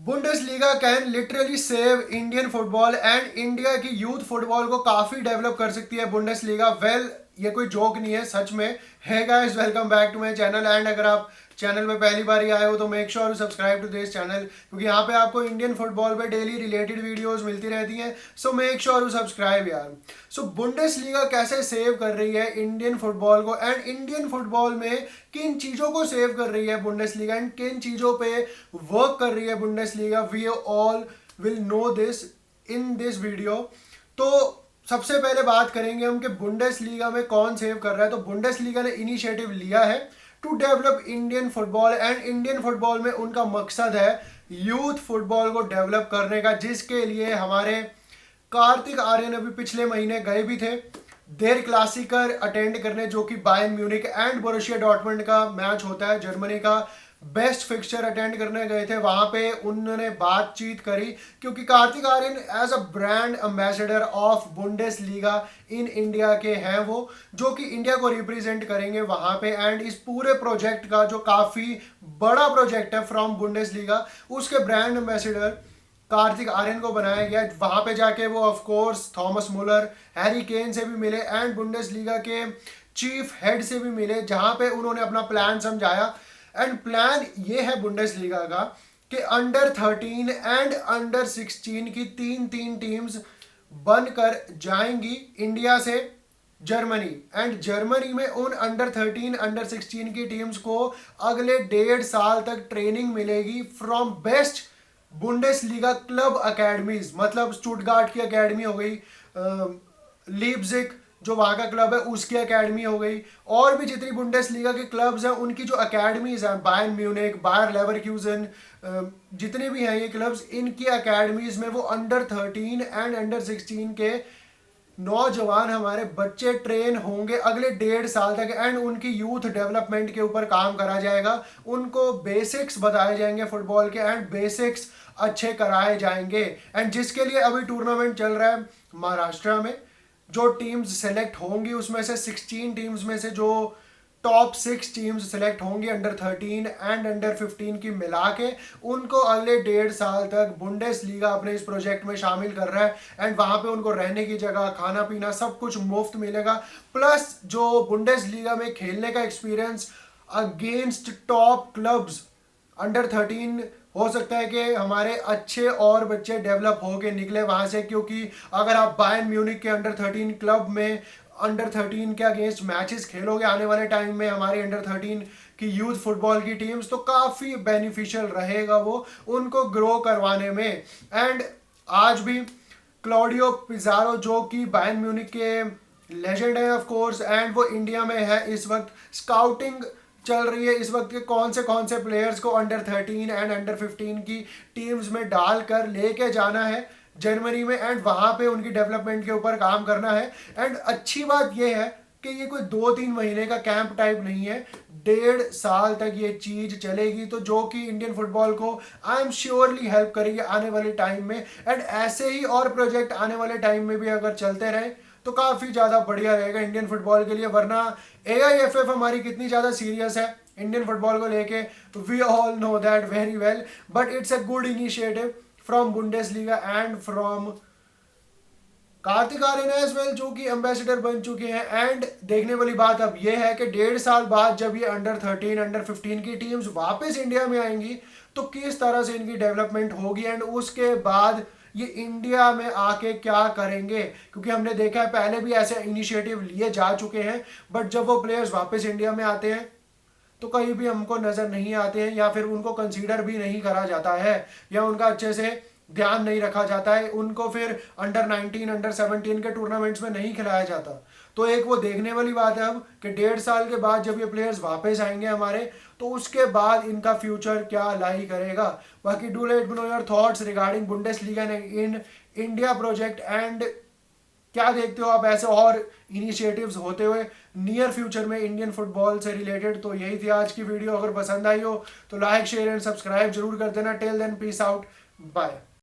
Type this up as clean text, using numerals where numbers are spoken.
Bundesliga can literally save Indian football and India की youth football को काफी develop कर सकती है बुंडेसलीगा। वेल, ये कोई जोक नहीं है, सच में है। Guys, welcome back to my channel. And अगर आप चैनल में पहली बार ही आए हो तो make sure subscribe to this channel, क्योंकि यहाँ पे आपको इंडियन फुटबॉल पे डेली रिलेटेड वीडियोस मिलती रहती हैं। सो मेक श्योर सब्सक्राइब यार। सो बुंडेसलीगा कैसे सेव कर रही है इंडियन फुटबॉल को, एंड इंडियन फुटबॉल में किन चीज़ों को सेव कर रही है बुंडेसलीगा, एंड किन चीज़ों पे वर्क कर रही है Bundesliga, we all will know this in this video. तो सबसे पहले बात करेंगे हम कि बुंडेसलीगा में कौन सेव कर रहा है। तो बुंडेसलीगा ने इनिशिएटिव लिया है to develop Indian football, and Indian football में उनका मकसद है यूथ फुटबॉल को डेवलप करने का, जिसके लिए हमारे कार्तिक आर्यन अभी पिछले महीने गए भी थे देर क्लासिकर अटेंड करने, जो कि Bayern Munich and Borussia Dortmund का मैच होता है, जर्मनी का बेस्ट फिक्सचर अटेंड करने गए थे। वहां पे उन्होंने बातचीत करी, क्योंकि Kartik Aaryan as a brand ambassador of Bundesliga in India के हैं वो, जो कि इंडिया को रिप्रेजेंट करेंगे वहां पे। एंड इस पूरे प्रोजेक्ट का जो काफी बड़ा प्रोजेक्ट है फ्रॉम बुंडेसलीगा, उसके ब्रांड एम्बेसडर कार्तिक आर्यन को बनाया गया। वहां पे जाके वो of course Thomas Muller, Harry Kane से भी मिले एंड बुंडेसलीगा के चीफ हेड से भी मिले, जहां पे उन्होंने अपना प्लान समझाया। एंड प्लान ये है बुंडेसलीगा का कि अंडर 13 एंड अंडर 16 की तीन तीन टीम्स बनकर जाएंगी इंडिया से जर्मनी, एंड जर्मनी में उन अंडर 13 अंडर 16 की टीम्स को अगले 1.5 साल तक ट्रेनिंग मिलेगी from best Bundesliga club academies. मतलब स्टुटगार्ट की अकेडमी हो गई, लीप्जिग जो वहाँ का क्लब है उसकी एकेडमी हो गई, और भी जितनी बुंडेसलीगा के क्लब्स हैं उनकी जो अकेडमीज हैं, बायर्न म्यूनिक, बायर लेवरक्यूजन, जितने भी हैं ये क्लब्स, इनकी अकेडमीज में वो अंडर 13 एंड अंडर 16 के नौजवान हमारे बच्चे ट्रेन होंगे अगले 1.5 साल तक। एंड उनकी यूथ डेवलपमेंट के ऊपर काम करा जाएगा, उनको बेसिक्स बताए जाएंगे फुटबॉल के, एंड बेसिक्स अच्छे कराए जाएंगे। एंड जिसके लिए अभी टूर्नामेंट चल रहा है महाराष्ट्र में, जो टीम्स सेलेक्ट होंगी उसमें से 16 टीम्स में से जो टॉप 6 टीम्स सेलेक्ट होंगी अंडर 13 एंड अंडर 15 की मिला के, उनको अगले 1.5 साल तक बुंडेसलीगा अपने इस प्रोजेक्ट में शामिल कर रहा है। एंड वहां पे उनको रहने की जगह, खाना पीना सब कुछ मुफ्त मिलेगा, प्लस जो बुंडेसलीगा में खेलने का experience against top clubs under 13, हो सकता है कि हमारे अच्छे और बच्चे डेवलप होके निकले वहां से। क्योंकि अगर आप बायर्न म्यूनिक के अंडर 13 क्लब में अंडर 13 के अगेंस्ट मैचेस खेलोगे आने वाले टाइम में हमारी अंडर 13 की यूथ फुटबॉल की टीम्स, तो काफ़ी बेनिफिशियल रहेगा वो उनको ग्रो करवाने में। एंड आज भी क्लॉडियो पिज़ारो, जो कि बायर्न म्यूनिक के लेजेंड है ऑफ कोर्स, एंड वो इंडिया में है इस वक्त, स्काउटिंग चल रही है इस वक्त के कौन से प्लेयर्स को अंडर 13 एंड अंडर 15 की टीम्स में डालकर लेके जाना है जर्मनी में, एंड वहां पे उनकी डेवलपमेंट के ऊपर काम करना है। एंड अच्छी बात यह है कि ये कोई 2-3 महीने का कैंप टाइप नहीं है, 1.5 साल तक ये चीज चलेगी, तो जो कि इंडियन फुटबॉल को आई एम श्योरली हेल्प करेगी आने वाले टाइम में। एंड ऐसे ही और प्रोजेक्ट आने वाले टाइम में भी अगर चलते रहे तो काफ़ी ज़्यादा बढ़िया रहेगा इंडियन फुटबॉल के लिए। वरना AIFF हमारी कितनी ज़्यादा सीरियस है इंडियन फुटबॉल को लेके, we all know that very well, but it's a good initiative from Bundesliga and from Kartik Aaryan as well, जो कि एम्बेसडर बन चुके हैं। एंड देखने वाली बात अब यह है कि 1.5 साल बाद जब ये अंडर 13 अंडर 15 की टीम्स वापस इंडिया में आएंगी तो किस तरह से इनकी डेवलपमेंट होगी, एंड उसके बाद ये इंडिया में आके क्या करेंगे। क्योंकि हमने देखा है पहले भी ऐसे इनिशिएटिव लिए जा चुके हैं, बट जब वो प्लेयर्स वापस इंडिया में आते हैं तो कहीं भी हमको नज़र नहीं आते हैं, या फिर उनको कंसीडर भी नहीं करा जाता है, या उनका अच्छे से ध्यान नहीं रखा जाता है, उनको फिर अंडर 19 अंडर 17 के टूर्नामेंट्स में नहीं खिलाया जाता। तो एक वो देखने वाली बात है अब कि 1.5 साल के बाद जब ये प्लेयर्स वापस आएंगे हमारे, तो उसके बाद इनका फ्यूचर क्या लाई करेगा। बाकी do let me know your thoughts regarding Bundesliga in India project, and क्या देखते हो आप ऐसे और इनिशिएटिव्स होते हुए नियर फ्यूचर में इंडियन फुटबॉल से रिलेटेड। तो यही थी आज की वीडियो, अगर पसंद आई हो तो लाइक शेयर एंड सब्सक्राइब जरूर कर देना। Till then peace out, bye.